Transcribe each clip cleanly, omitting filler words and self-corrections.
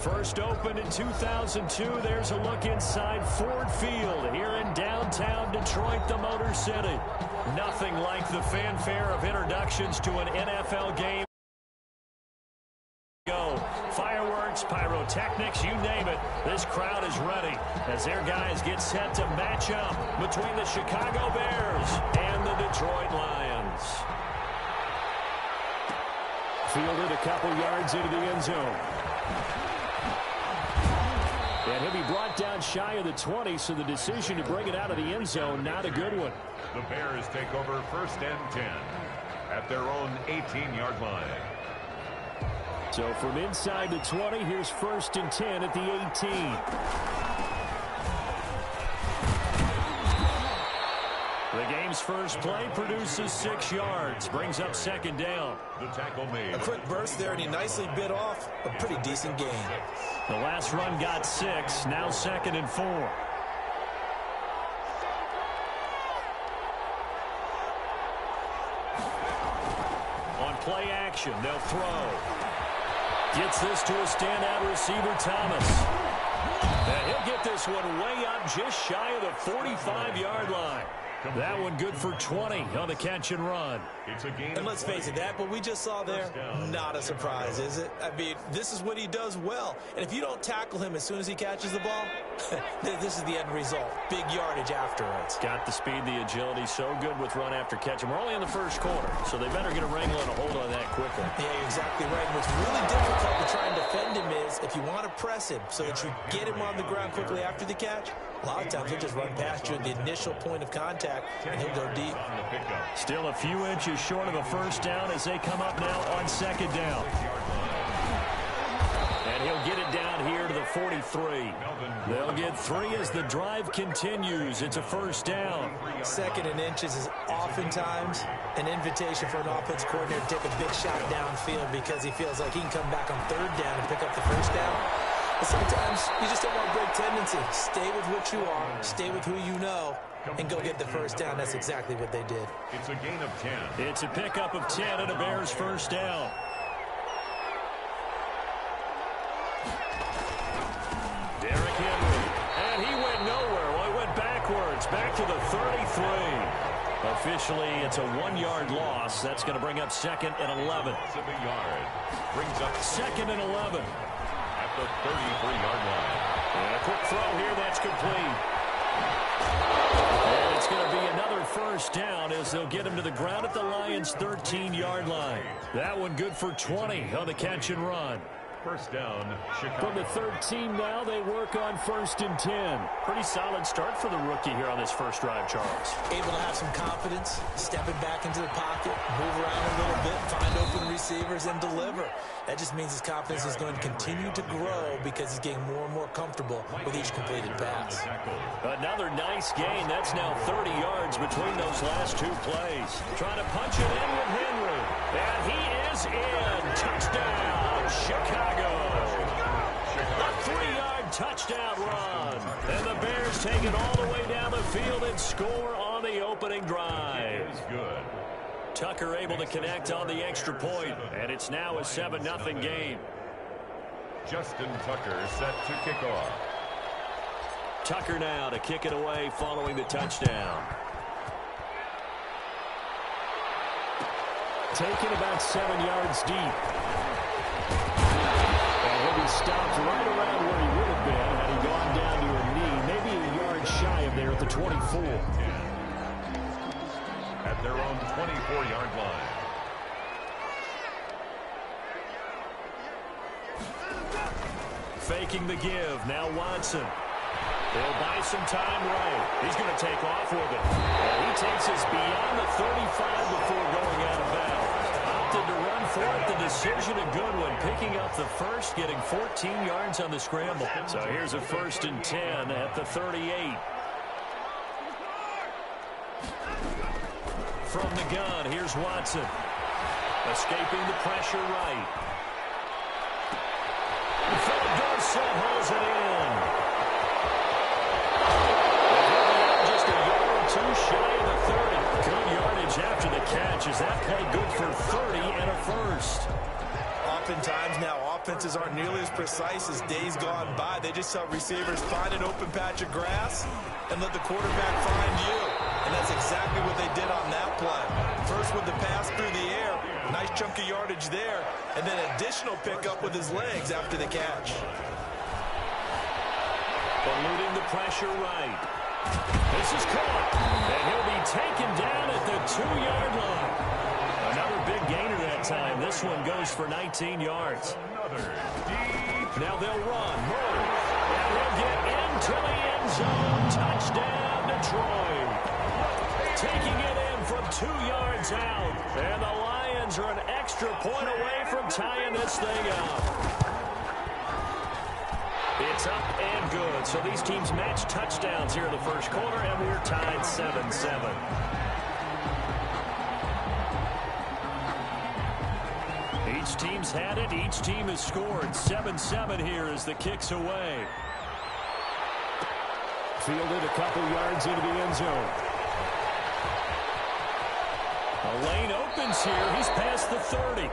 First opened in 2002. There's a look inside Ford Field here in downtown Detroit, the Motor City. Nothing like the fanfare of introductions to an NFL game. Fireworks, pyrotechnics, you name it. This crowd is ready as their guys get set to match up between the Chicago Bears and the Detroit Lions. Fielded a couple yards into the end zone. And he'll be brought down shy of the 20, so the decision to bring it out of the end zone, not a good one. The Bears take over 1st and 10 at their own 18-yard line. So from inside the 20, here's 1st and 10 at the 18. The game's first play produces 6 yards, brings up 2nd down. The tackle made. A quick burst there, and he nicely bit off a pretty decent gain. The last run got 6, now 2nd and 4. On play action, they'll throw. Gets this to a standout receiver, Thomas. And he'll get this one way up just shy of the 45-yard line. That one good for 20 on the catch and run. And let's face it, that what we just saw there, not a surprise, is it? I mean, this is what he does well. And if you don't tackle him as soon as he catches the ball, this is the end result. Big yardage afterwards. Got the speed, the agility, so good with run after catch. And we're only in the first quarter, so they better get a wrangle and a hold on that quickly. Yeah, you're exactly right. And what's really difficult to try and defend him is if you want to press him so that you get him on the ground quickly after the catch, a lot of times he'll just run past you at the initial point of contact, and he'll go deep. Still a few inches short of a first down as they come up now on 2nd down. And he'll get it down here to the 43. They'll get 3 as the drive continues. It's a first down. 2nd and inches is oftentimes an invitation for an offense coordinator to take a big shot downfield because he feels like he can come back on 3rd down and pick up the first down. But sometimes you just don't want to break tendency. Stay with what you are, stay with who you know, and go get the first down. That's exactly what they did. It's a gain of 10. It's a pickup of 10 and a Bears first down. Derrick Henry. And he went nowhere. Well, he went backwards. Back to the 33. Officially, it's a 1-yard loss. That's going to bring up 2nd and 11. Brings up 2nd and 11. At the 33-yard line. And a quick throw here. That's complete. And it's going to be another first down as they'll get him to the ground at the Lions' 13-yard line. That one good for 20 on the catch and run. First down, Chicago. From the 13 now, they work on 1st and 10. Pretty solid start for the rookie here on this first drive, Charles. Able to have some confidence, stepping back into the pocket, move around a little bit, find open receivers, and deliver. That just means his confidence is going to continue to grow because he's getting more and more comfortable with each completed pass. Another nice gain. That's now 30 yards between those last 2 plays. Trying to punch it in with Henry. And he is in. Touchdown, Chicago. A 3-yard touchdown run. And the Bears take it all the way down the field and score on the opening drive. It is good. Tucker able to connect on the extra point, and it's now a 7-0 game. Justin Tucker set to kick off. Tucker now to kick it away following the touchdown. Taken about 7 yards deep. And he'll be stopped right around where he would have been had he gone down to a knee, maybe a yard shy of there at the 24. At their own 24-yard line. Faking the give. Now Watson. They'll buy some time right. He's going to take off with it. And he takes us beyond the 35 before going out of bounds. Opted to run for it. The decision a good one. Picking up the first, getting 14 yards on the scramble. So here's a 1st and 10 at the 38. From the gun, here's Watson. Escaping the pressure right. Philip Dorsett holds it in. Just a yard or 2 shy of the 30. Good yardage after the catch. Is that play good for 30 and a first? Oftentimes now, offenses aren't nearly as precise as days gone by. They just tell receivers, find an open patch of grass and let the quarterback find you. And that's exactly what they did on that play. First with the pass through the air, nice chunk of yardage there, and then additional pickup with his legs after the catch. Eluding the pressure right. This is caught, and he'll be taken down at the 2-yard line. Another big gainer that time. This one goes for 19 yards. Now they'll run. Murray. And he'll get into the end zone. Touchdown, Detroit. Taking it in from 2 yards out. And the Lions are an extra point away from tying this thing up. It's up and good. So these teams match touchdowns here in the first quarter, and we're tied 7-7. Each team's had it. Each team has scored. 7-7 here as the kick's away. Fielded a couple yards into the end zone. A lane opens here. He's past the 30.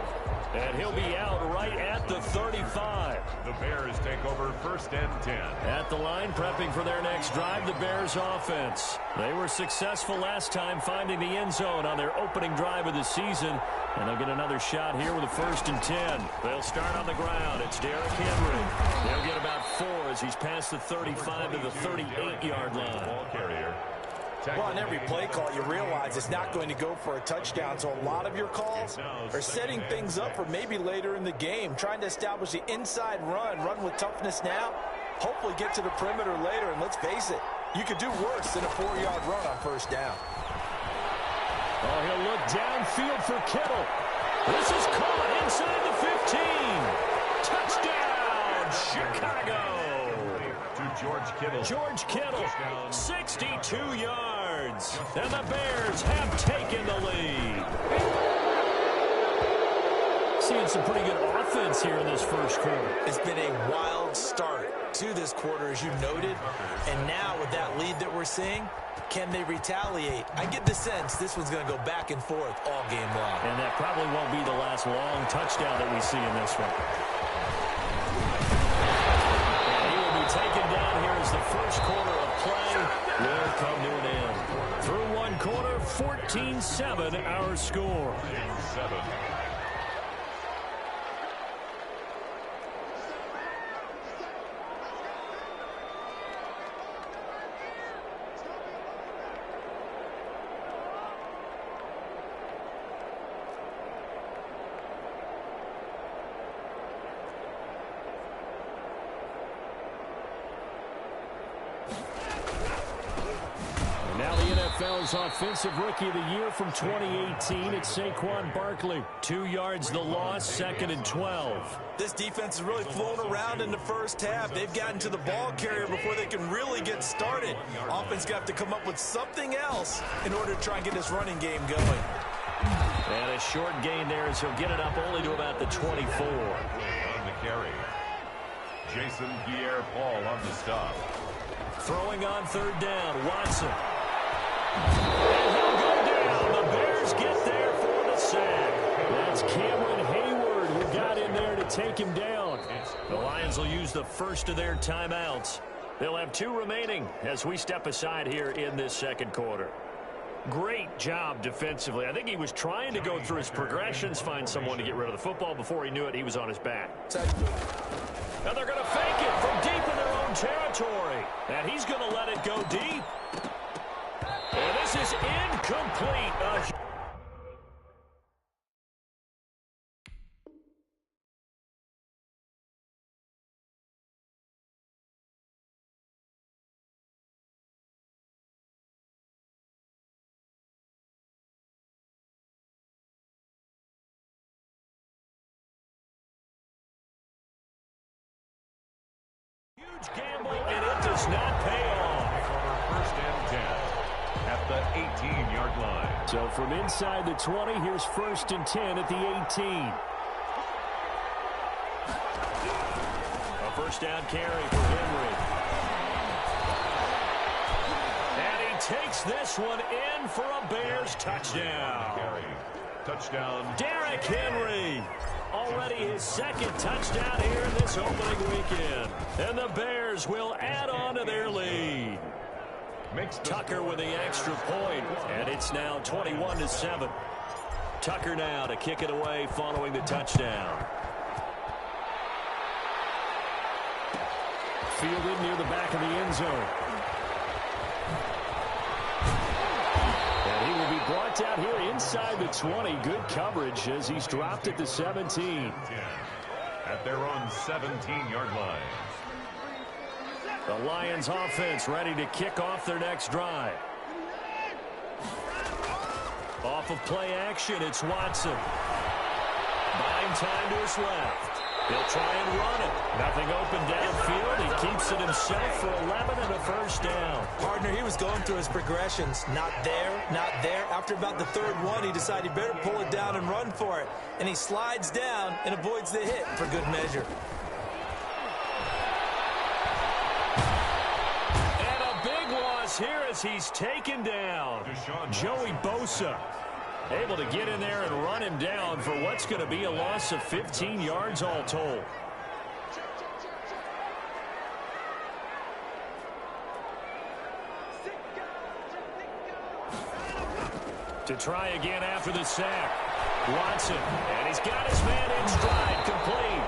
And he'll be out right at the 35. The Bears take over 1st and 10. At the line, prepping for their next drive, the Bears offense. They were successful last time finding the end zone on their opening drive of the season. And they'll get another shot here with a 1st and 10. They'll start on the ground. It's Derrick Henry. They'll get about 4 as he's past the 35 to the 38-yard line. Ball carrier. Well, on every play call, you realize it's not going to go for a touchdown. So a lot of your calls are setting things up for maybe later in the game, trying to establish the inside run with toughness now, hopefully get to the perimeter later. And let's face it, you could do worse than a 4-yard run on 1st down. Oh, he'll look downfield for Kittle. This is caught inside the 15. Touchdown, Chicago. To George Kittle. George Kittle, 62 yards. And the Bears have taken the lead. Seeing some pretty good offense here in this first quarter. It's been a wild start to this quarter, as you noted. And now with that lead that we're seeing, can they retaliate? I get the sense this one's going to go back and forth all game long. And that probably won't be the last long touchdown that we see in this one. And he will be taken down here as the first quarter of play will come to an end. Through one quarter, 14-7 our score. 7. NFL's Offensive Rookie of the Year from 2018. It's Saquon Barkley. 2 yards the loss, 2nd and 12. This defense is really flown around in the first half. They've gotten to the ball carrier before they can really get started. Offense got to come up with something else in order to try and get this running game going. And a short gain there as he'll get it up only to about the 24. On the carry. Jason Pierre-Paul on the stop. Throwing on 3rd down, Watson. And he'll go down. The Bears get there for the sack. That's Cameron Hayward who got in there to take him down. The Lions will use the first of their timeouts. They'll have 2 remaining as we step aside here in this second quarter. Great job defensively. I think he was trying to go through his progressions, find someone to get rid of the football. Before he knew it, he was on his back. Now they're going to fake it from deep in their own territory. And he's going to let it go deep. And this is incomplete. Huge gamble, and it does not pay off. 1st and 10 at the 18-yard line. So from inside the 20, here's 1st and 10 at the 18. A 1st down carry for Henry. And he takes this one in for a Bears touchdown. Touchdown. Derrick Henry. Already his second touchdown here in this opening weekend. And the Bears will add on to their lead. Tucker with the extra point, and it's now 21-7. Tucker now to kick it away following the touchdown. Fielded near the back of the end zone. And he will be brought down here inside the 20. Good coverage as he's dropped at the 17. At their own 17-yard line. The Lions offense ready to kick off their next drive. Off of play action, it's Watson. Buying time to his left. He'll try and run it. Nothing open downfield. He keeps it himself for 11 and a first down. Partner, he was going through his progressions. Not there, not there. After about the third one, he decided he better pull it down and run for it. And he slides down and avoids the hit for good measure. And a big loss here as he's taken down. Joey Bosa able to get in there and run him down for what's going to be a loss of 15 yards all told. To try again after the sack. Watson, and he's got his man in stride, complete.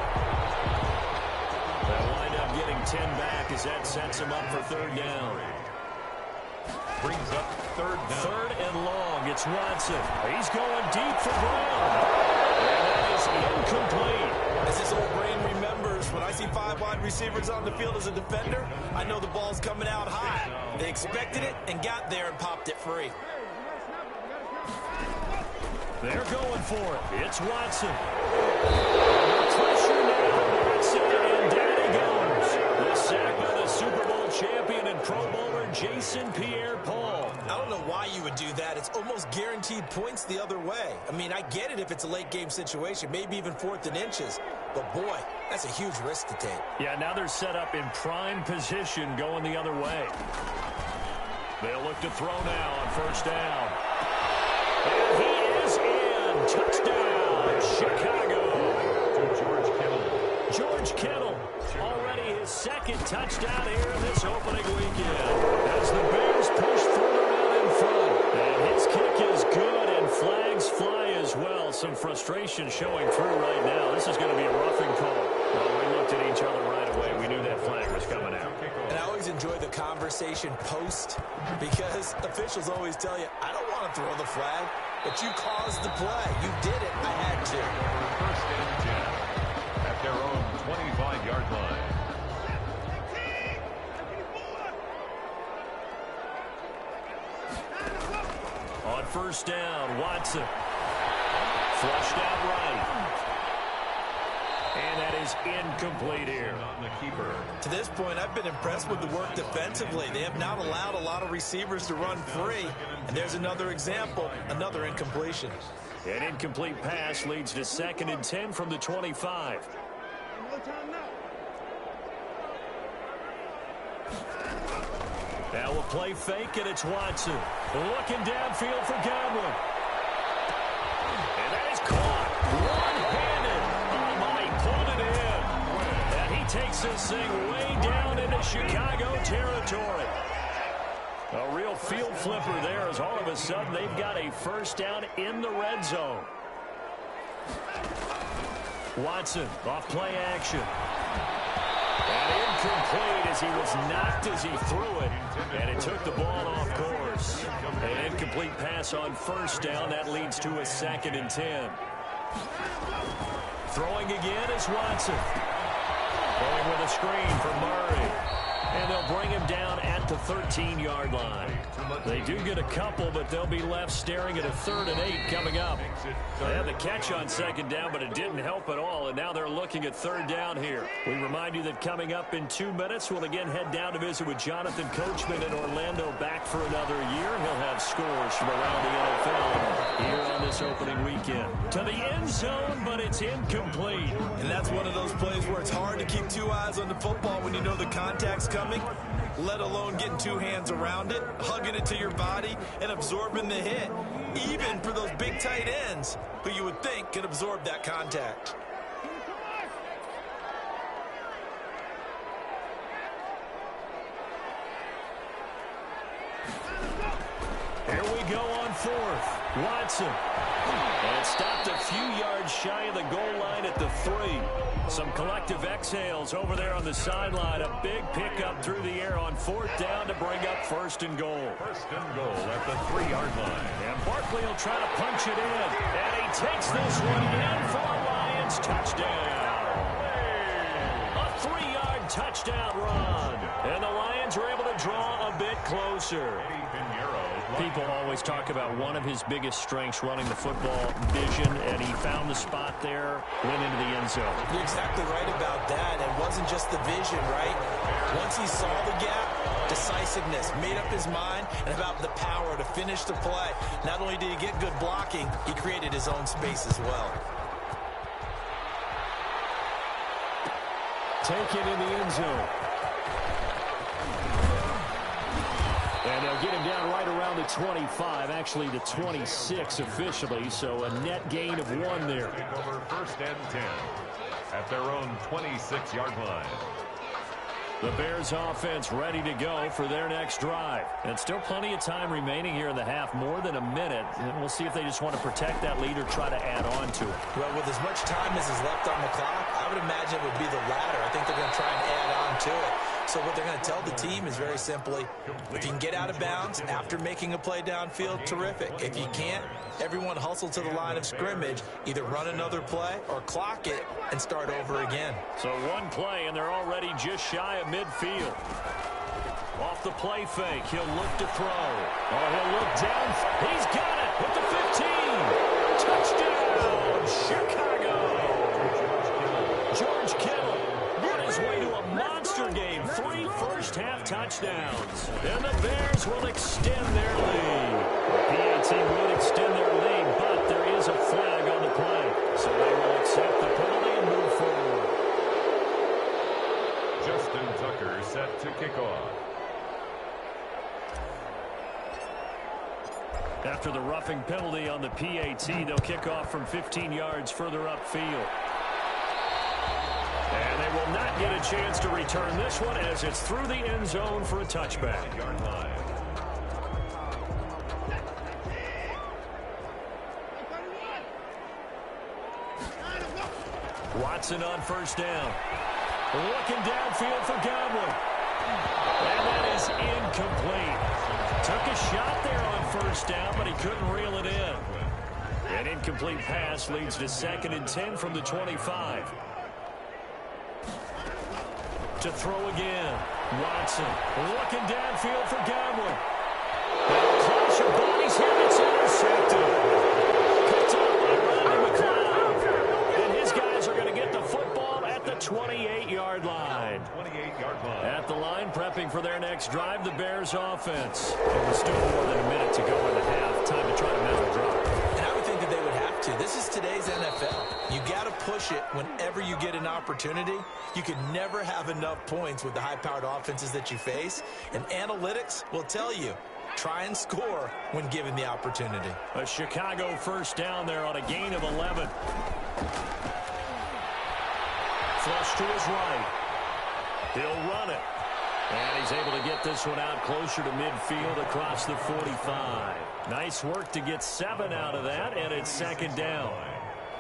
They'll wind up getting 10 back as that sets him up for third down. Brings up third down. Third and long. It's Watson. He's going deep for ground. And that is incomplete. As his old brain remembers, when I see 5 wide receivers on the field as a defender, I know the ball's coming out high. They expected it and got there and popped it free. They're going for it. It's Watson. Pressure now. Watson, and down he goes. The sack by the Super Bowl champion and Pro Bowler Jason Pierre-Paul. I don't know why you would do that. It's almost guaranteed points the other way. I mean, I get it if it's a late game situation, maybe even 4th and inches. But, boy, that's a huge risk to take. Yeah, now they're set up in prime position going the other way. They'll look to throw now on first down. And he is in. Touchdown, Chicago. To George Kittle. George Kittle, already his second touchdown here in this opening weekend. As the Bears push further out in front. And his kick is good, and flags fly as well. Some frustration showing through right now. This is going to be a roughing call. Well, we looked at each other right away. We knew that flag was coming out. And I always enjoy the conversation post because officials always tell you, I don't want to throw the flag, but you caused the play. You did it. I had to. First and 10 at their own 25-yard line. On first down, Watson. Flushed out right. And that is incomplete here. On the keeper. To this point, I've been impressed with the work defensively. They have not allowed a lot of receivers to run free. And there's another example, another incompletion. An incomplete pass leads to 2nd and 10 from the 25. Now a play fake, and it's Watson. Looking downfield for Godwin. And that is caught. One-handed. Oh, my, he pulled it in. And he takes this thing way down into Chicago territory. A real field flipper there as all of a sudden they've got a first down in the red zone. Watson off play action. And incomplete as he was knocked as he threw it. And it took the ball off course. An incomplete pass on first down. That leads to a 2nd and 10. Throwing again is Watson. Going with a screen for Murray. And they'll bring him down at the 13-yard line. They do get a couple, but they'll be left staring at a 3rd and 8 coming up. They had the catch on 2nd down, but it didn't help at all, and now they're looking at 3rd down here. We remind you that coming up in 2 minutes, we'll again head down to visit with Jonathan Coachman in Orlando, back for another year. He'll have scores from around the NFL here on this opening weekend. To the end zone, but it's incomplete. And that's one of those plays where it's hard to keep 2 eyes on the football when you know the contact's coming, let alone getting 2 hands around it, hugging it to your body, and absorbing the hit, even for those big tight ends who you would think can absorb that contact. go on fourth. Watson. And stopped a few yards shy of the goal line at the 3. Some collective exhales over there on the sideline. A big pickup through the air on fourth down to bring up first and goal. First and goal at the 3-yard line. And Barkley will try to punch it in. And he takes this one in for a Lions touchdown. A 3-yard touchdown run. And the Lions are able to draw a bit closer. People always talk about one of his biggest strengths running the football, vision, and he found the spot there, went into the end zone. You're exactly right about that. It wasn't just the vision, right? Once he saw the gap, decisiveness, made up his mind, and about the power to finish the play. Not only did he get good blocking, he created his own space as well. Take it in the end zone. And they'll get him down right around the 25, actually the 26 officially, so a net gain of 1 there. Over first and 10 at their own 26-yard line. The Bears offense ready to go for their next drive. And still plenty of time remaining here in the half, more than a minute. And we'll see if they just want to protect that lead or try to add on to it. Well, with as much time as is left on the clock, I would imagine it would be the latter. I think they're going to try and add on to it. So what they're going to tell the team is very simply, if you can get out of bounds after making a play downfield, terrific. If you can't, everyone hustle to the line of scrimmage, either run another play or clock it and start over again. So one play, and they're already just shy of midfield. Off the play fake, he'll look to throw. Oh, he'll look down. He's got it with the 15. Touchdown, Chicago. George Kittle on his way to a monster game. 3 first-half touchdowns. And the Bears will extend their lead. The PAT would extend their lead, but there is a flag on the play. So they will accept the penalty and move forward. Justin Tucker set to kick off. After the roughing penalty on the PAT, they'll kick off from 15 yards further upfield. And they will not get a chance to return this one as it's through the end zone for a touchback. Watson on first down. Looking downfield for Godwin. And that is incomplete. Took a shot there on first down, but he couldn't reel it in. An incomplete pass leads to 2nd and 10 from the 25. To throw again. Watson looking downfield for Godwin. And a clash of bodies here. It's intercepted. Picked up by Rodney McLeod. And his guys are going to get the football at the 28-yard line. 28-yard line. At the line, prepping for their next drive, the Bears offense. And with still more than a minute to go in the half. Time to try to measure drop. And I would think that they would have to. This is today's NFL. You got to push it whenever you get an opportunity. You can never have enough points with the high-powered offenses that you face. And analytics will tell you, try and score when given the opportunity. A Chicago first down there on a gain of 11. Flush to his right. He'll run it. And he's able to get this one out closer to midfield across the 45. Nice work to get 7 out of that, and it's 2nd down.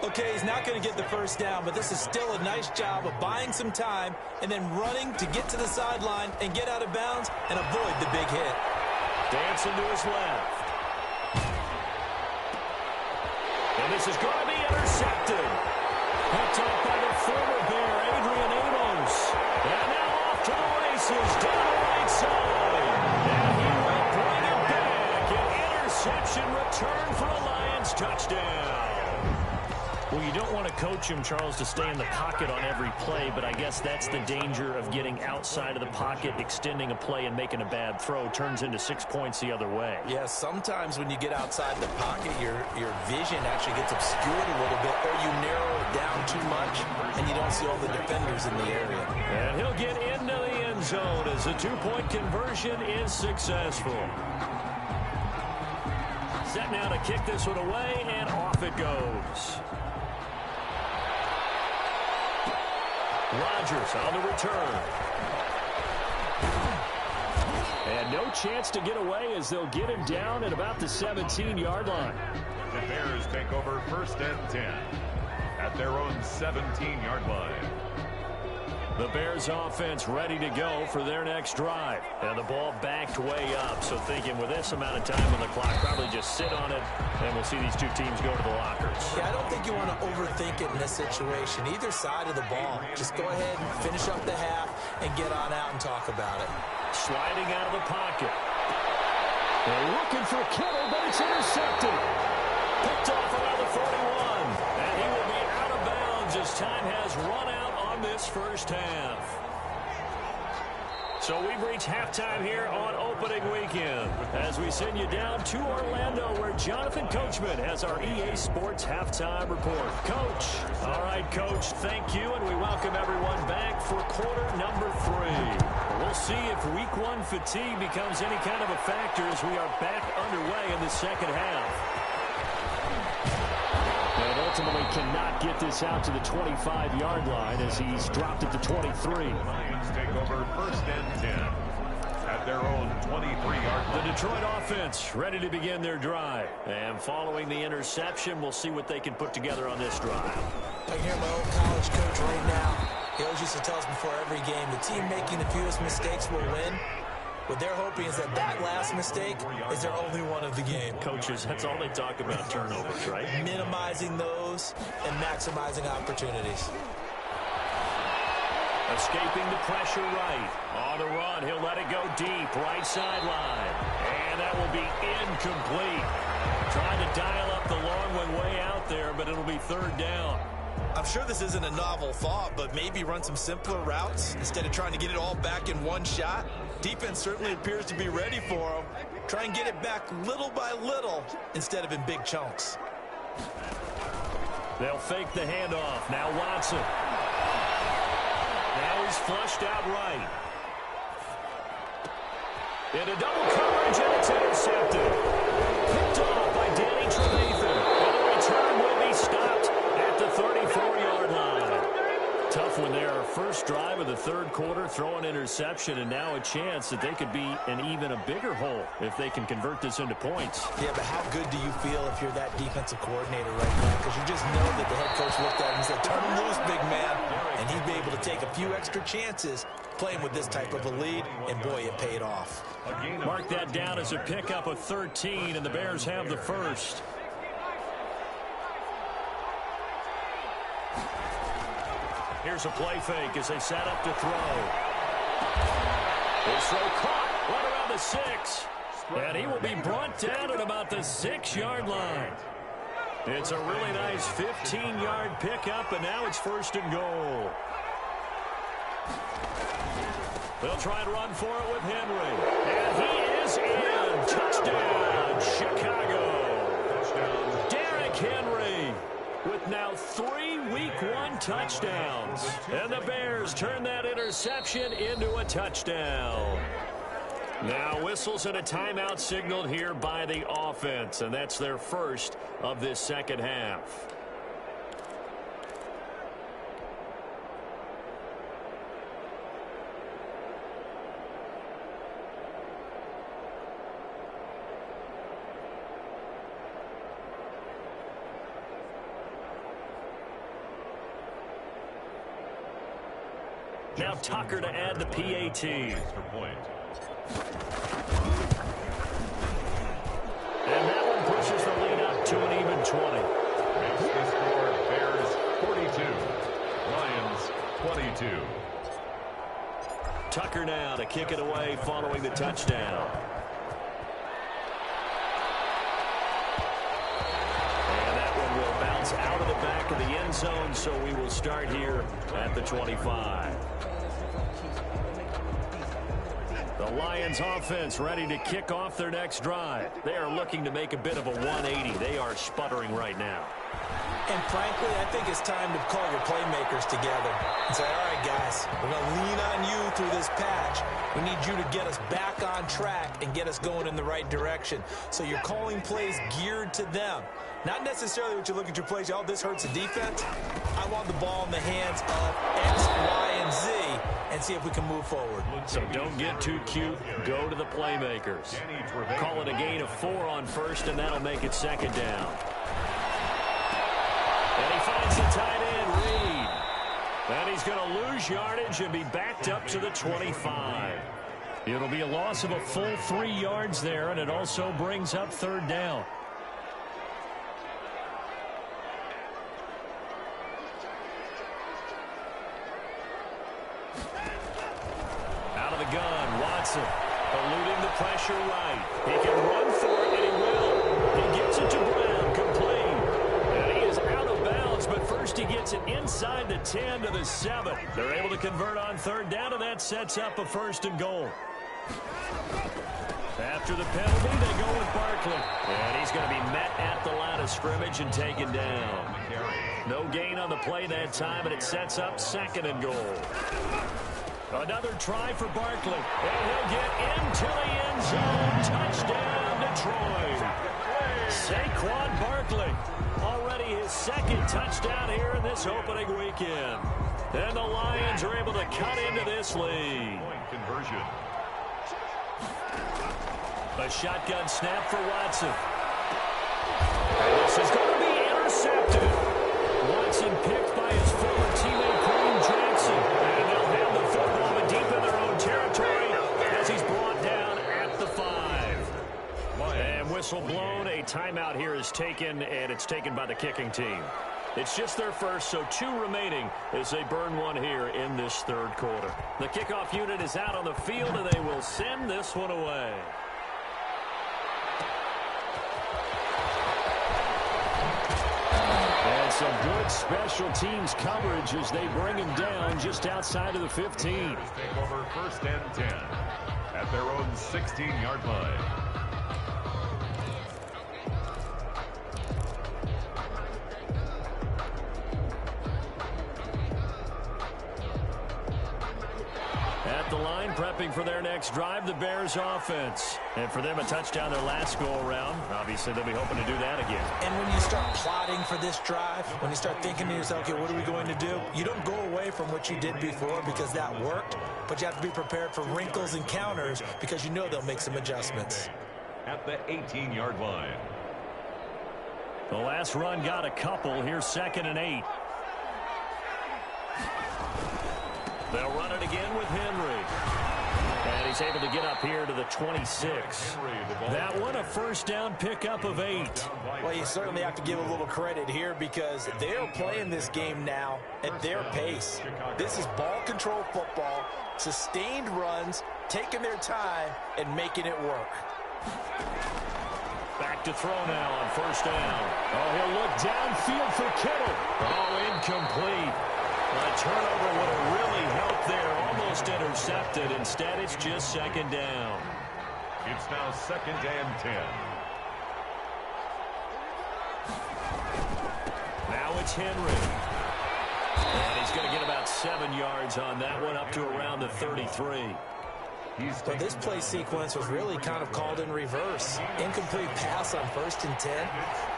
Okay, he's not going to get the first down, but this is still a nice job of buying some time and then running to get to the sideline and get out of bounds and avoid the big hit. Dancing to his left. And this is going to be intercepted. Picked up by the former Bear, Adrian Amos. And now off to the races, down the right side. And he will bring it back. An interception return for a Lions touchdown. Well, you don't want to coach him, Charles, to stay in the pocket on every play, but I guess that's the danger of getting outside of the pocket, extending a play and making a bad throw. Turns into 6 points the other way. Yeah, sometimes when you get outside the pocket, your vision actually gets obscured a little bit, or you narrow it down too much, and you don't see all the defenders in the area. And he'll get into the end zone as the 2-point conversion is successful. Set now to kick this one away, and off it goes. Rodgers on the return. And no chance to get away as they'll get him down at about the 17-yard line. The Bears take over 1st and 10 at their own 17-yard line. The Bears offense ready to go for their next drive. And the ball backed way up. So thinking with this amount of time on the clock, probably just sit on it, and we'll see these two teams go to the lockers. Yeah, I don't think you want to overthink it in this situation. Either side of the ball. Just go ahead and finish up the half and get on out and talk about it. Sliding out of the pocket. They're looking for Kittle, but it's intercepted. Picked off around the 41. And he will be out of bounds as time has run out on this first half. So we've reached halftime here on opening weekend as we send you down to Orlando where Jonathan Coachman has our EA Sports halftime report. Coach. All right, Coach, thank you, and we welcome everyone back for quarter number 3. We'll see if week 1 fatigue becomes any kind of a factor as we are back underway in the second half. And ultimately cannot get this out to the 25-yard line as he's dropped at the 23. Lions take over 1st and 10 at their own 23-yard line. The Detroit offense ready to begin their drive. And following the interception, we'll see what they can put together on this drive. I can hear my old college coach right now. He always used to tell us before every game, the team making the fewest mistakes will win. What they're hoping is that that last mistake is their only one of the game. Coaches, that's all they talk about, turnovers, right? Minimizing those and maximizing opportunities. Escaping the pressure right. On the run, he'll let it go deep, right sideline. And that will be incomplete. Trying to dial up the long one way out there, but it'll be 3rd down. I'm sure this isn't a novel thought, but maybe run some simpler routes instead of trying to get it all back in one shot. Defense certainly appears to be ready for them. Try and get it back little by little instead of in big chunks. They'll fake the handoff. Now Watson. Now he's flushed out right. Into double coverage, and it's intercepted. Picked off by Danny Trevathan. And the return will be stopped at the 34-yard line. Tough one there. First drive of the 3rd quarter, throw an interception, and now a chance that they could be in even a bigger hole if they can convert this into points. Yeah, but how good do you feel if you're that defensive coordinator right now? Because you just know that the head coach looked at him and said, turn him loose, big man. And he'd be able to take a few extra chances playing with this type of a lead, and boy, it paid off. Mark that down as a pickup of 13, and the Bears have the first. Here's a play fake as they set up to throw. His throw caught right around the 6. And he will be brought down at about the 6-yard line. It's a really nice 15-yard pickup, and now it's 1st and goal. They'll try and run for it with Henry. And he is in. Touchdown, Chicago. Touchdown, Derrick Henry. With now 3 Week 1 touchdowns. And the Bears turn that interception into a touchdown. Now whistles and a timeout signaled here by the offense. And that's their first of this second half. Now Tucker to add the PAT. And that one pushes the lead up to an even 20. Makes the score Bears 42, Lions 22. Tucker now to kick it away following the touchdown. And that one will bounce out of the back of the end zone, so we will start here at the 25. The Lions offense ready to kick off their next drive. They are looking to make a bit of a 180. They are sputtering right now. And frankly, I think it's time to call your playmakers together and say, all right, guys, we're going to lean on you through this patch. We need you to get us back on track and get us going in the right direction. So you're calling plays geared to them. Not necessarily what you look at your plays, oh, this hurts the defense. I want the ball in the hands of X, Y, and Z and see if we can move forward. So don't get too cute. Go to the playmakers. Call it a gain of 4 on first, and that'll make it second down. And he finds the tight end, Reed. And he's going to lose yardage and be backed up to the 25. It'll be a loss of a full 3 yards there, and it also brings up third down. Out of the gun, Watson, eluding the pressure right. He can run for it, and he will. He gets it to Brown, complete. And he is out of bounds, but first he gets it inside the 10 to the 7. They're able to convert on third down, and that sets up a 1st and goal. After the penalty, they go with Barkley. And he's going to be met at the line of scrimmage and taken down. No gain on the play that time, and it sets up 2nd and goal. Another try for Barkley, and he'll get into the end zone. Touchdown, Detroit. Saquon Barkley, already his 2nd touchdown here in this opening weekend. And the Lions are able to cut into this lead. Conversion. A shotgun snap for Watson. And this is going to be intercepted. Watson picked by his former teammate, Kareem Jackson. And they'll have the football but deep in their own territory as he's brought down at the 5. And whistle blown. A timeout here is taken, and it's taken by the kicking team. It's just their first, so 2 remaining as they burn one here in this 3rd quarter. The kickoff unit is out on the field, and they will send this one away. And some good special teams coverage as they bring him down just outside of the 15. Take over 1st and 10 at their own 16-yard line. At the line, prepping for their next drive, the Bears offense. And for them, a touchdown their last go-around. Obviously, they'll be hoping to do that again. And when you start plotting for this drive, when you start thinking to yourself, okay, what are we going to do? You don't go away from what you did before because that worked, but you have to be prepared for wrinkles and counters because you know they'll make some adjustments. At the 18-yard line. The last run got a couple. Here's 2nd and 8. They'll run it again with Henry. And he's able to get up here to the 26. That one, a 1st down pickup of 8. Well, you certainly have to give a little credit here because they're playing this game now at their pace. This is ball control football, sustained runs, taking their time, and making it work. Back to throw now on 1st down. Oh, he'll look downfield for Kittle. Oh, incomplete. A turnover would have really helped there. Almost intercepted. Instead, it's just 2nd down. It's now 2nd and 10. Now it's Henry. And he's going to get about 7 yards on that one, up to around the 33. But this play sequence was really kind of called in reverse. Incomplete pass on 1st and 10.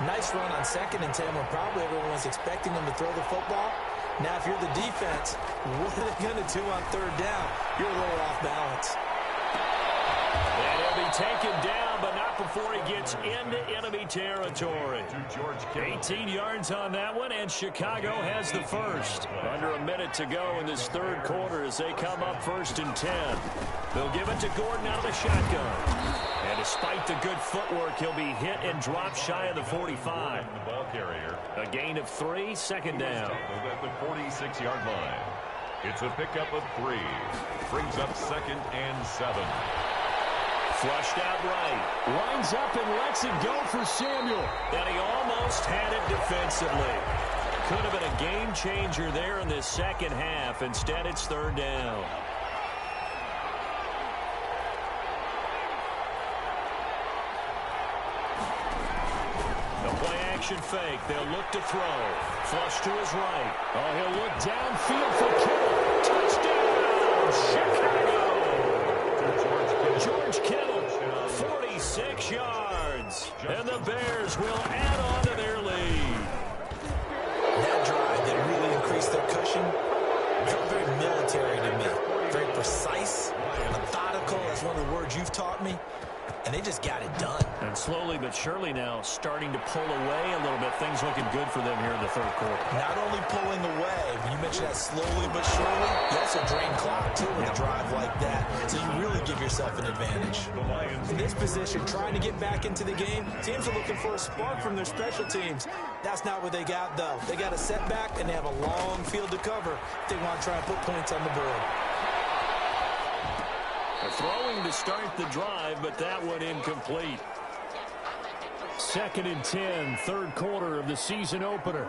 Nice run on 2nd and 10 when probably everyone was expecting him to throw the football. Now, if you're the defense, what are they going to do on 3rd down? You're a little off balance. And he'll be taken down, but not before he gets into enemy territory. 18 yards on that one, and Chicago has the first. Under a minute to go in this 3rd quarter as they come up 1st and 10. They'll give it to Gordon out of the shotgun. And despite the good footwork, he'll be hit and dropped shy of the 45. The ball carrier. A gain of 3, 2nd down. At the 46-yard line. It's a pickup of 3. Brings up 2nd and 7. Flushed out right. Lines up and lets it go for Samuel. And he almost had it defensively. Could have been a game changer there in this 2nd half. Instead, it's 3rd down. The play play-action fake. They'll look to throw. Flush to his right. Oh, he'll look downfield for Kittle. Touchdown, Chicago! George Kittle, 46 yards. And the Bears will add on to their lead. That drive that really increased their cushion felt very military to me. Very precise, methodical. That's one of the words you've taught me. And they just got it done. And slowly but surely now starting to pull away a little bit. Things looking good for them here in the third quarter. Not only pulling away, you mentioned that slowly but surely, you also drain clock too with a drive like that. So you really give yourself an advantage. In this position, trying to get back into the game, teams are looking for a spark from their special teams. That's not what they got, though. They got a setback, and they have a long field to cover if they want to try and put points on the board. They're throwing to start the drive, but that one incomplete. 2nd and 10, third quarter of the season opener.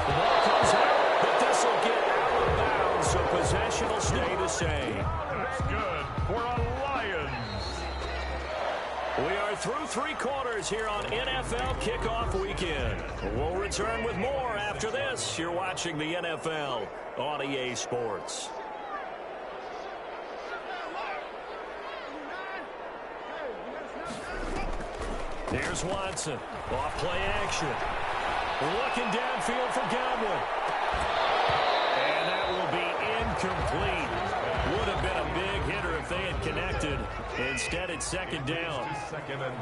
The ball comes out, but this will get out of bounds, so possession will stay the same. That's good for a Lions. We are through 3 quarters here on NFL Kickoff Weekend. We'll return with more after this. You're watching the NFL on EA Sports. Here's Watson. Off play action. Looking downfield for Godwin. And that will be incomplete. Would have been a big hitter if they had connected. Instead, it's 2nd down.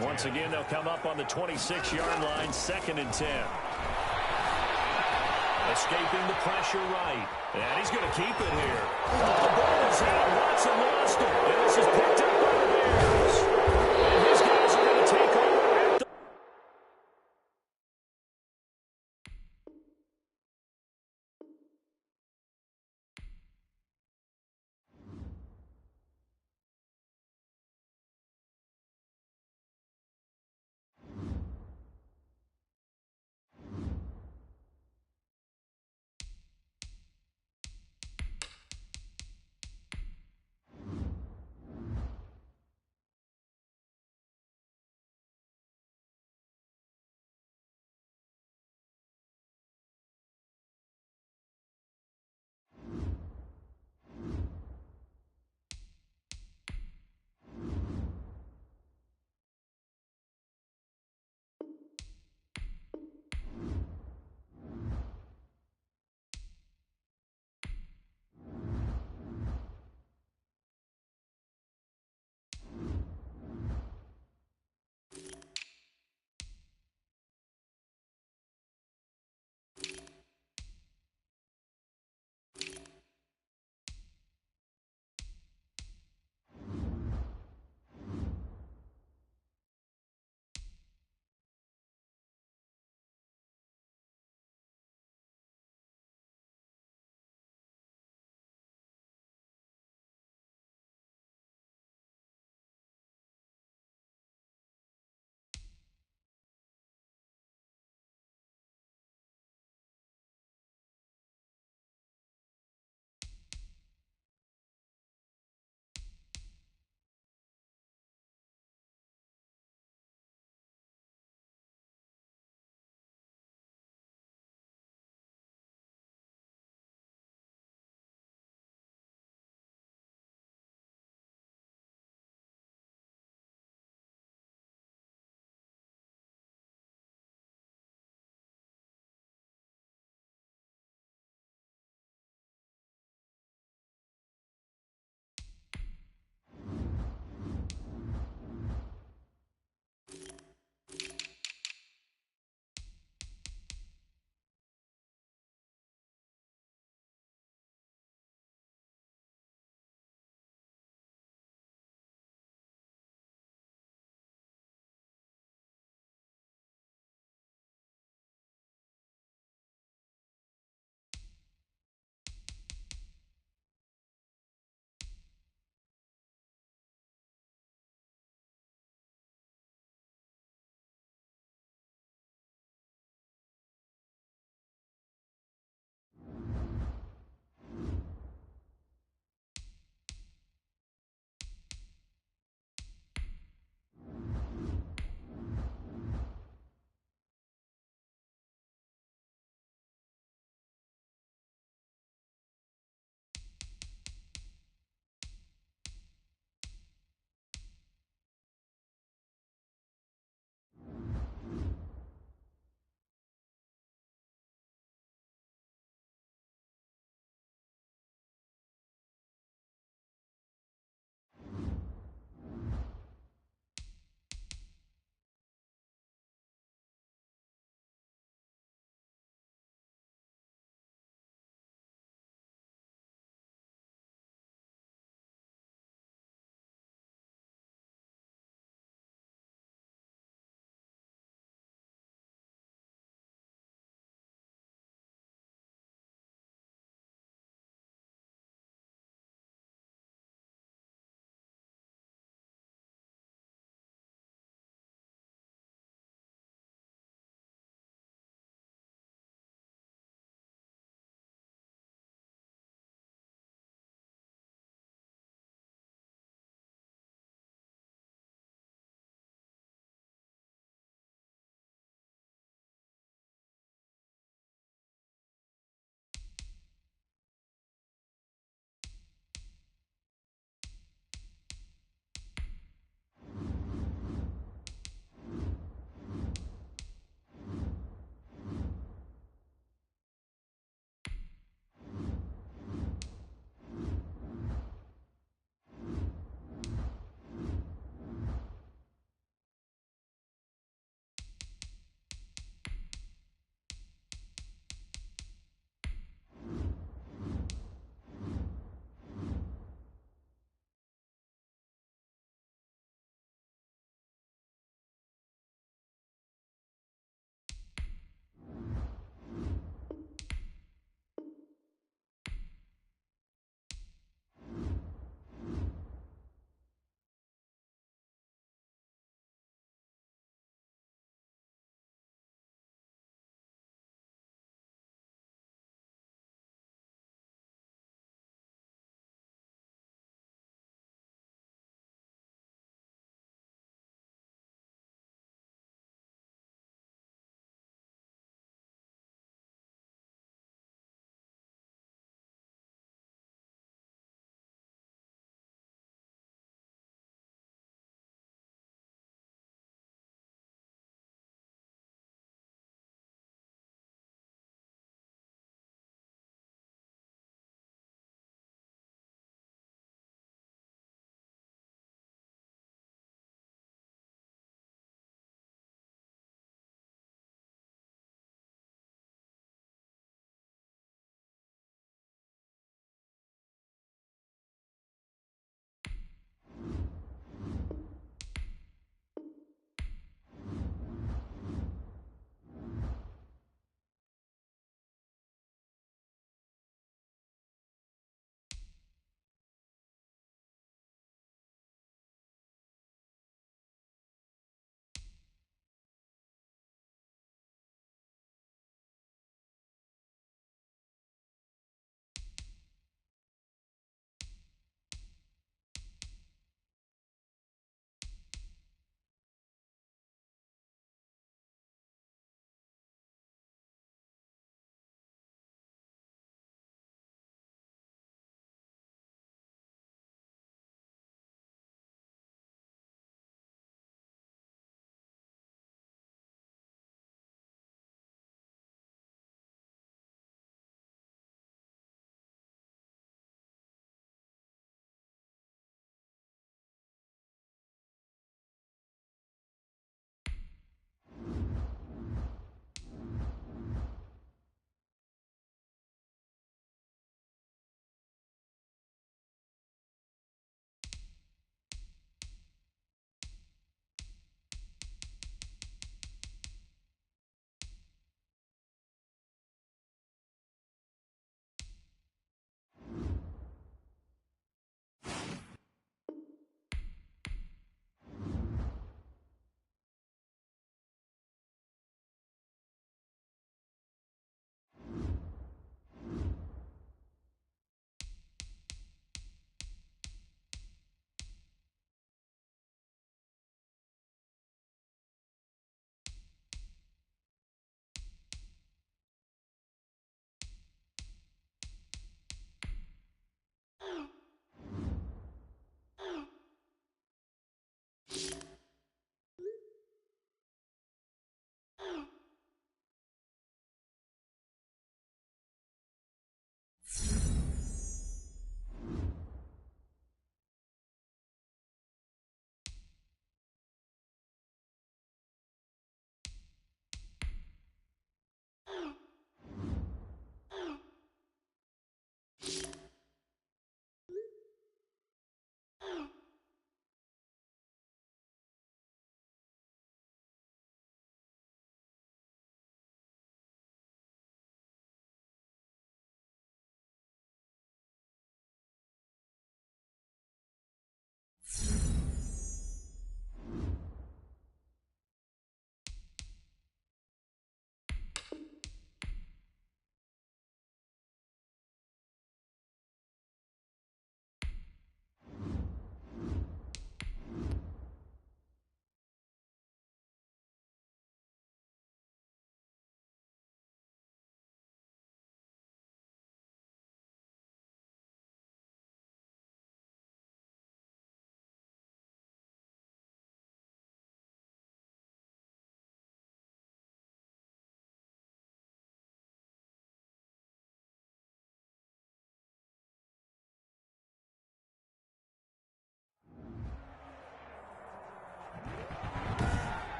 Once again, they'll come up on the 26-yard line, 2nd and 10. Escaping the pressure right. And he's going to keep it here. The ball is out. Watson lost it. And this is picked up by the Bears. And his guys are going to take over at the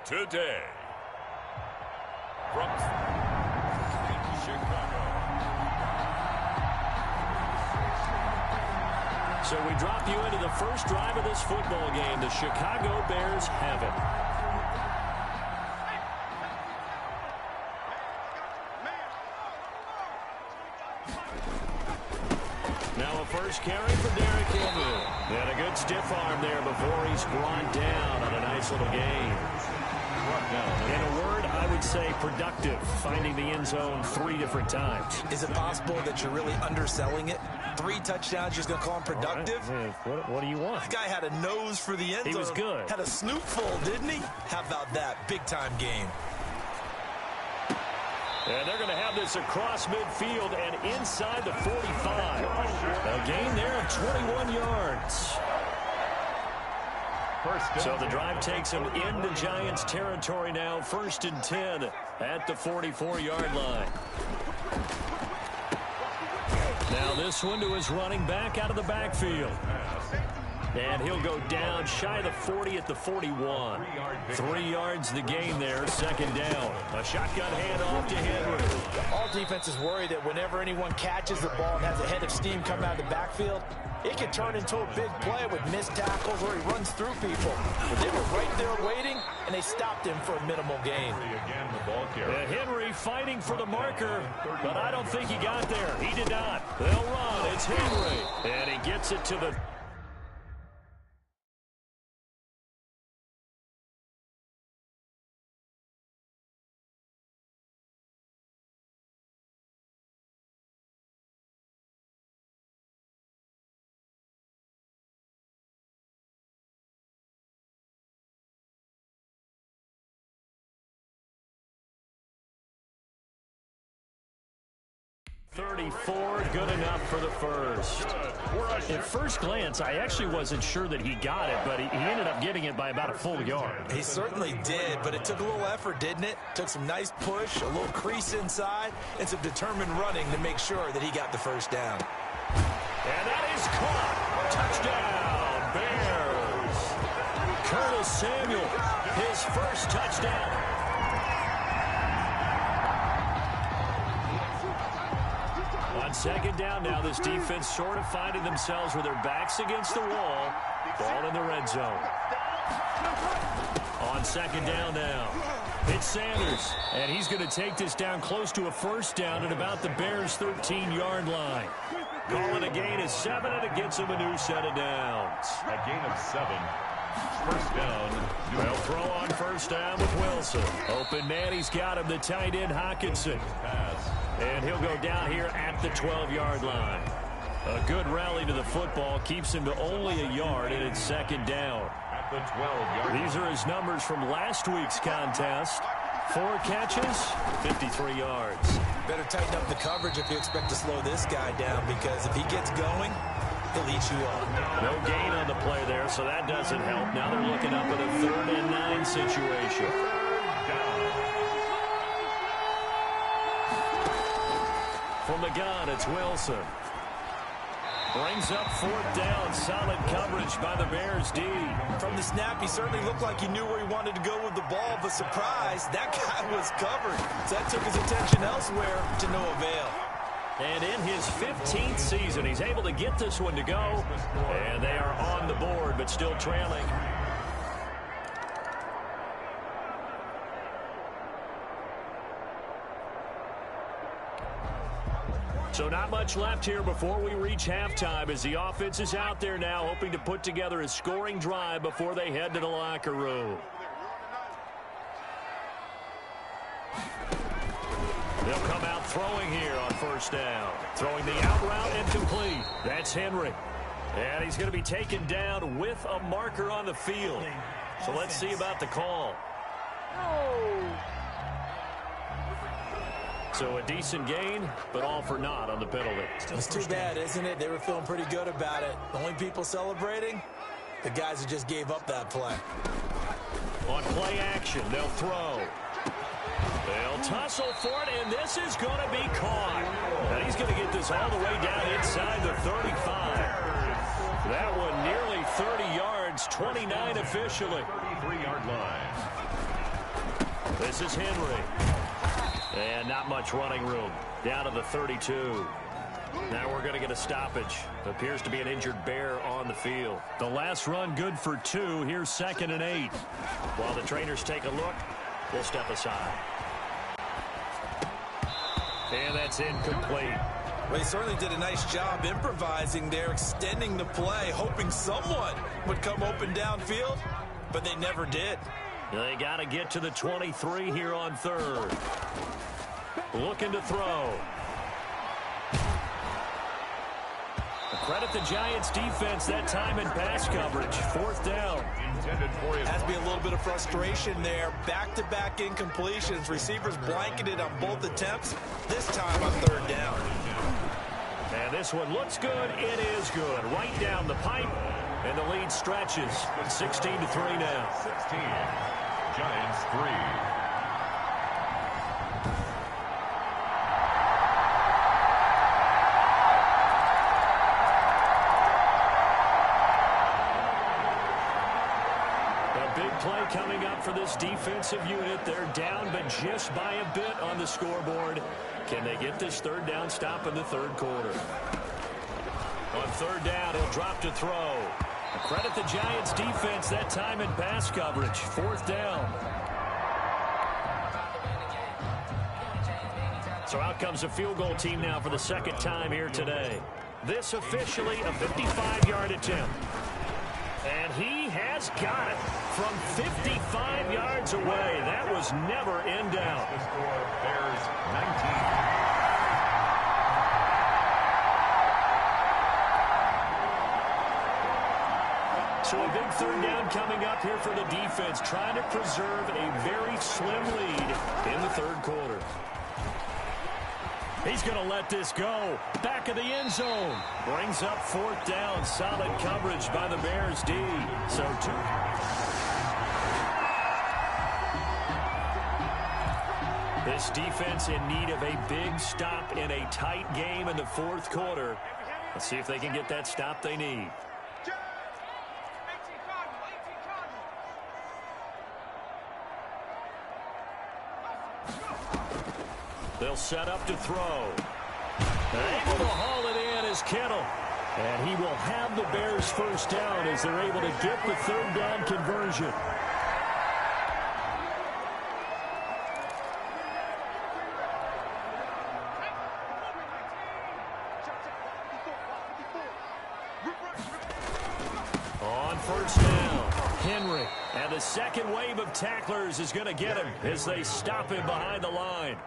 today. From Chicago. So we drop you into the first drive of this football game. The Chicago Bears have it. Now a first carry for Derrick Henry. And a good stiff arm there before he's brought down on a nice little gain. In a word, I would say productive, finding the end zone 3 different times. Is it possible that you're really underselling it? 3 touchdowns, you're just going to call him productive? Right. What do you want? The guy had a nose for the end zone. He was good. Had a snootful, didn't he? How about that? Big-time game. And they're going to have this across midfield and inside the 45. A gain there of 21 yards. So the drive takes them into Giants territory now. 1st and 10 at the 44-yard line. Now this one to his running back out of the backfield. And he'll go down shy of the 40 at the 41. 3 yards the gain there, 2nd down. A shotgun handoff to Henry. All defenses worry that whenever anyone catches the ball and has a head of steam come out of the backfield, it can turn into a big play with missed tackles or he runs through people. But they were right there waiting, and they stopped him for a minimal gain. Henry fighting for the marker, but I don't think he got there. He did not. They'll run. It's Henry. And he gets it to the... good enough for the first. At first glance, I actually wasn't sure that he got it, but he ended up getting it by about a full yard. He certainly did, but it took a little effort, didn't it? Took some nice push, a little crease inside, and some determined running to make sure that he got the first down. And that is caught. Touchdown, Bears. Curtis Samuel, his first touchdown. On 2nd down now, this defense sort of finding themselves with their backs against the wall. Ball in the red zone. On 2nd down now, it's Sanders. And he's going to take this down close to a first down at about the Bears' 13-yard line. Calling a gain of 7, and it gets him a new set of downs. A gain of 7. First down. They'll throw on first down with Wilson. Open man, he's got him, the tight end Hockenson. And he'll go down here at the 12-yard line. A good rally to the football keeps him to only a yard, and it's 2nd down. At the 12-yard. These are his numbers from last week's contest. 4 catches, 53 yards. Better tighten up the coverage if you expect to slow this guy down, because if he gets going, he'll eat you up. No gain on the play there, so that doesn't help. Now they're looking up at a 3rd and 9 situation. From the gun, it's Wilson. Brings up 4th down. Solid coverage by the Bears D. From the snap, he certainly looked like he knew where he wanted to go with the ball, but surprise, that guy was covered. So that took his attention elsewhere to no avail. And in his 15th season, he's able to get this one to go. And they are on the board, but still trailing. So not much left here before we reach halftime as the offense is out there now hoping to put together a scoring drive before they head to the locker room. They'll come out throwing here on first down. Throwing the out route and complete. That's Henry. And he's going to be taken down with a marker on the field. So let's see about the call. So a decent gain, but all for naught on the penalty. It's too bad, isn't it? They were feeling pretty good about it. The only people celebrating, the guys who just gave up that play. On play action, they'll throw. They'll tussle for it, and this is going to be caught. And he's going to get this all the way down inside the 35. That one nearly 30 yards, 29 officially. 33-yard line. This is Henry. And not much running room. Down to the 32. Now we're going to get a stoppage. Appears to be an injured Bear on the field. The last run good for 2. Here's 2nd and 8. While the trainers take a look, we'll step aside. And that's incomplete. Well, he certainly did a nice job improvising there, extending the play, hoping someone would come open downfield, but they never did. They got to get to the 23 here on 3rd. Looking to throw. Credit the Giants defense that time in pass coverage. 4th down. Has to be a little bit of frustration there. Back-to-back incompletions. Receivers blanketed on both attempts. This time on 3rd down. And this one looks good. It is good. Right down the pipe. And the lead stretches. 16-3 now. 16. Giants 3. Play coming up for this defensive unit. They're down, but just by a bit on the scoreboard. Can they get this 3rd down stop in the 3rd quarter? On 3rd down, he'll drop to throw. Credit the Giants defense that time in pass coverage. 4th down. So out comes a field goal team now for the 2nd time here today. This officially a 55-yard attempt. And he has got it from 55 yards away. That was never in doubt. The score, Bears 19. So a big 3rd down coming up here for the defense, trying to preserve a very slim lead in the 3rd quarter. He's going to let this go. Back of the end zone. Brings up 4th down. Solid coverage by the Bears D. So 2. This defense in need of a big stop in a tight game in the 4th quarter. Let's see if they can get that stop they need. They'll set up to throw. Able to haul it in is Kittle. And he will have the Bears 1st down as they're able to get the 3rd down conversion. On 1st down, Henry. And the 2nd wave of tacklers is going to get him as they stop him behind the line.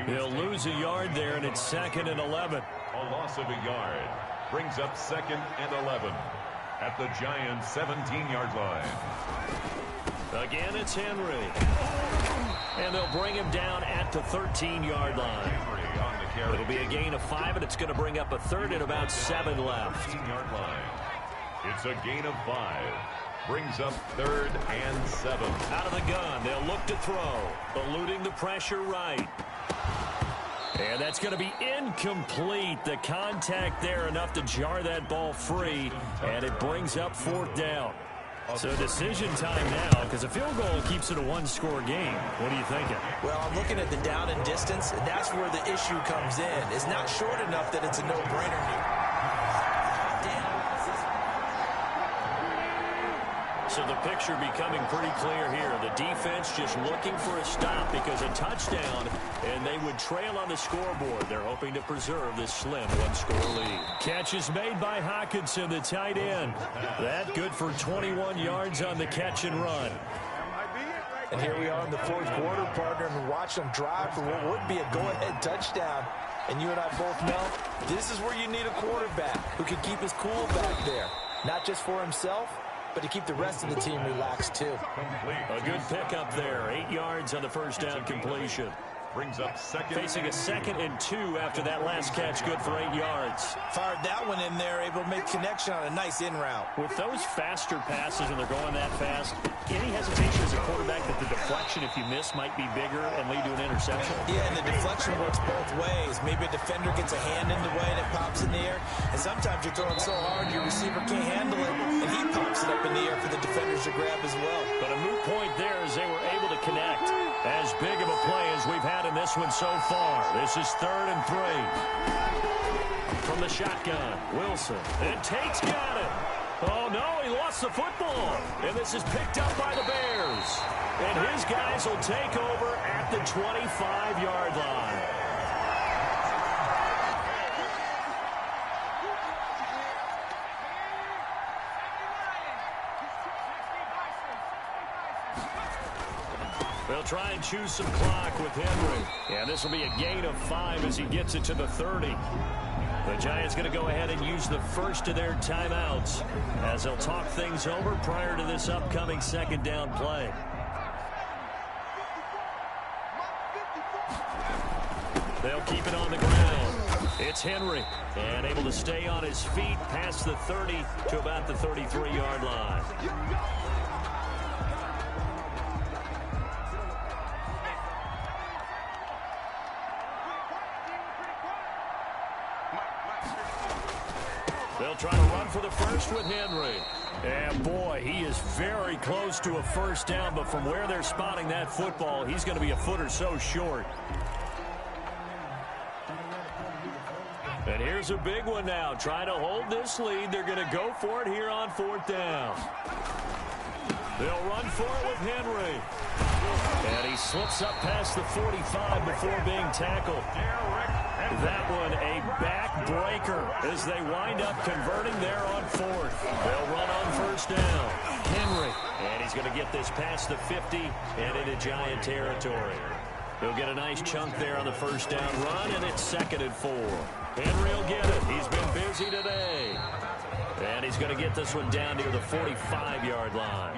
He'll lose a yard there, and it's 2nd and 11. A loss of a yard brings up 2nd and 11 at the Giants' 17-yard line. Again, it's Henry. And they'll bring him down at the 13-yard line. It'll be a gain of 5, and it's going to bring up a 3rd and about 7 left. 13-yard line. It's a gain of 5. Brings up 3rd and 7. Out of the gun, they'll look to throw. Eluding the pressure right. And that's going to be incomplete. The contact there enough to jar that ball free. And it brings up 4th down. So decision time now, because a field goal keeps it a 1-score game. What are you thinking? Well, I'm looking at the down and distance, and that's where the issue comes in. It's not short enough that it's a no-brainer here. So the picture becoming pretty clear here. The defense just looking for a stop because a touchdown, and they would trail on the scoreboard. They're hoping to preserve this slim 1-score lead. Catch is made by Hockenson, the tight end. That good for 21 yards on the catch and run. And here we are in the 4th quarter, partner, and watch them drive for what would be a go-ahead touchdown. And you and I both know this is where you need a quarterback who can keep his cool back there. Not just for himself, but to keep the rest of the team relaxed, too. A good pickup there. 8 yards on the 1st down completion. Brings up 2nd. Facing a 2nd and 2 after that last catch, good for 8 yards. Fired that one in there, able to make connection on a nice in route. With those faster passes and they're going that fast, any hesitation as a quarterback that the deflection, if you miss, might be bigger and lead to an interception? Yeah, and the deflection works both ways. Maybe a defender gets a hand in the way and it pops in the air. And sometimes you're throwing so hard your receiver can't handle it, and he pops it up in the air for the defenders to grab as well. But a moot point there as they were able to connect. As big of a play as we've had in this one so far. This is 3rd and 3. From the shotgun, Wilson. And Tate's got it. Oh, no, he lost the football. And this is picked up by the Bears. And his guys will take over at the 25-yard line. They'll try and choose some clock with Henry. Yeah, this will be a gain of 5 as he gets it to the 30. The Giants going to go ahead and use the first of their timeouts as they'll talk things over prior to this upcoming 2nd down play. They'll keep it on the ground. It's Henry, and able to stay on his feet past the 30 to about the 33-yard line. They'll try to run for the first with Henry. And boy, he is very close to a first down, but from where they're spotting that football, he's going to be a foot or so short. And here's a big one now. Trying to hold this lead. They're going to go for it here on 4th down. They'll run for it with Henry. And he slips up past the 45 before being tackled. That one a backbreaker as they wind up converting there on 4th. They'll run on 1st down. Henry. And he's going to get this past the 50 and into Giant territory. He'll get a nice chunk there on the 1st down run, and it's 2nd and 4. Henry will get it. He's been busy today. And he's going to get this one down near the 45-yard line.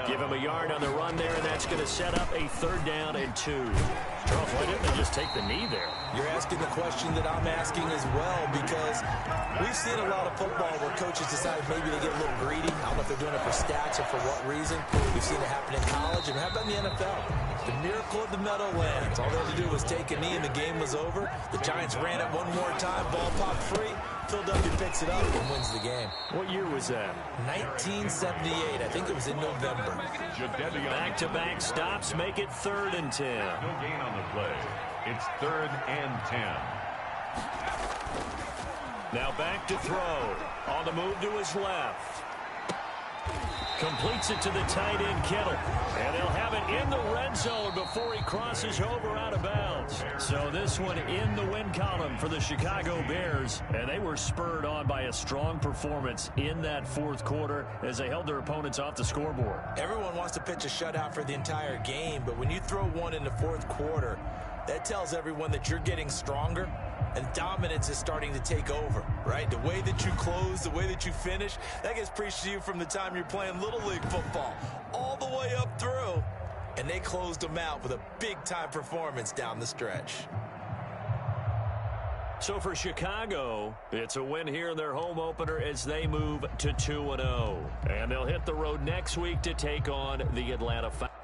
Give him a yard on the run there, and that's going to set up a 3rd down and 2. Charles, why didn't they just take the knee there? You're asking the question that I'm asking as well, because we've seen a lot of football where coaches decide maybe they get a little greedy. I don't know if they're doing it for stats or for what reason. We've seen it happen in college, and how about in the NFL? The miracle of the Meadowlands. All they had to do was take a knee, and the game was over. The Giants ran it one more time. Ball popped free. Philadelphia picks it up and wins the game. What year was that? 1978. I think it was in November. Back-to-back stops make it 3rd and 10. No gain on the play. It's 3rd and 10. Now back to throw. On the move to his left. Completes it to the tight end, Kittle. And they'll have it in the red zone before he crosses over out of bounds. So this one in the win column for the Chicago Bears. And they were spurred on by a strong performance in that 4th quarter as they held their opponents off the scoreboard. Everyone wants to pitch a shutout for the entire game, but when you throw one in the 4th quarter, that tells everyone that you're getting stronger. And dominance is starting to take over, right? The way that you close, the way that you finish, that gets preached to you from the time you're playing Little League football all the way up through. And they closed them out with a big-time performance down the stretch. So for Chicago, it's a win here in their home opener as they move to 2-0. And they'll hit the road next week to take on the Atlanta Falcons.